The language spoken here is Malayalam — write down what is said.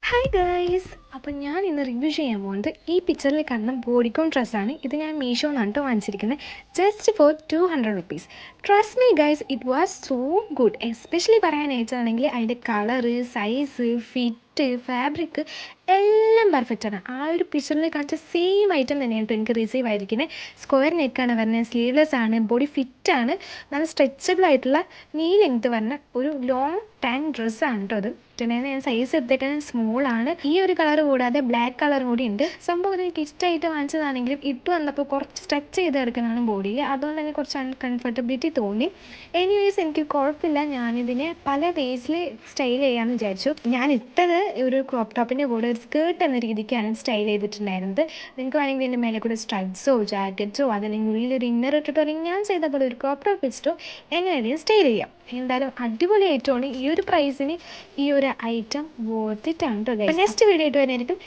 ഹായ് ഗൈസ്, അപ്പം ഞാൻ ഇന്ന് റിവ്യൂ ചെയ്യാൻ പോകുന്നത് ഈ പിക്ചറിൽ കാണുന്ന ബോഡിക്കോൺ ഡ്രസ്സാണ്. ഇത് ഞാൻ മീഷോ നിന്നാണ് കേട്ടോ വാങ്ങിച്ചിരിക്കുന്നത്. Just for 200 rupees. Trust me guys, it was so good. Especially പറയാനായിട്ടാണെങ്കിൽ അതിൻ്റെ കളറ്, സൈസ്, ഫിറ്റ്, ഫാബ്രിക് എല്ലാം പെർഫെക്റ്റ് ആണ്. ആ ഒരു പിക്ചറിൽ കാണിച്ച സെയിം ഐറ്റം തന്നെയാണ് കേട്ടോ എനിക്ക് റിസീവ് ആയിരിക്കുന്നത്. സ്ക്വയർ നെക്കാണ് വരുന്നത്, സ്ലീവ്ലെസ് ആണ്, ബോഡി ഫിറ്റാണ്, നല്ല സ്ട്രെച്ചബിൾ ആയിട്ടുള്ള നീ ലെങ്ത് വരുന്ന ഒരു ലോങ് ടാങ് ഡ്രസ്സാണ് കേട്ടോ അത്. ഞാൻ സൈസ് എടുത്തേക്കാൻ സ്മോൾ ആണ്. ഈ ഒരു കളർ കൂടാതെ ബ്ലാക്ക് കളറും കൂടി ഉണ്ട്. സംഭവം എനിക്ക് ഇഷ്ടമായിട്ട് വാങ്ങിച്ചതാണെങ്കിലും ഇട്ട് വന്നപ്പോൾ കുറച്ച് സ്ട്രെച്ച് ചെയ്ത് എടുക്കുന്നതാണ് ബോഡിയിൽ, അതുകൊണ്ട് തന്നെ കുറച്ച് അൺകംഫർട്ടബിലിറ്റി തോന്നി. എനിവേസ് എനിക്ക് കുഴപ്പമില്ല, ഞാനിതിനെ പല വേസിൽ സ്റ്റൈൽ ചെയ്യാമെന്ന് വിചാരിച്ചു. ഞാൻ ഇട്ടത് ഒരു ക്രോപ്പ് ടോപ്പിൻ്റെ കൂടെ ഒരു സ്കേർട്ട് എന്ന രീതിക്കാണ് സ്റ്റൈൽ ചെയ്തിട്ടുണ്ടായിരുന്നത്. നിങ്ങൾക്ക് വേണമെങ്കിൽ ഇതിൻ്റെ മേലെ കൂടെ സ്ട്രൈപ്സോ ജാക്കറ്റ്സോ അതല്ലെങ്കിൽ ഉള്ളിലൊരു ഇന്നർ ഇട്ടിട്ടോ അല്ലെങ്കിൽ ഞാൻ ചെയ്ത പോലെ ഒരു ക്രോപ്പ് ടോപ്പ് വെച്ചിട്ടോ എങ്ങനെയാണെങ്കിലും സ്റ്റൈൽ ചെയ്യാം. എന്തായാലും അടിപൊളിയായിട്ടാണ് ഈ ഒരു പ്രൈസിന് ഈ ഒരു ഐറ്റം വർത്തിട്ടാണ് കേട്ടോ. നെക്സ്റ്റ് വീഡിയോ ആയിട്ട് വരുന്നതായിരിക്കും.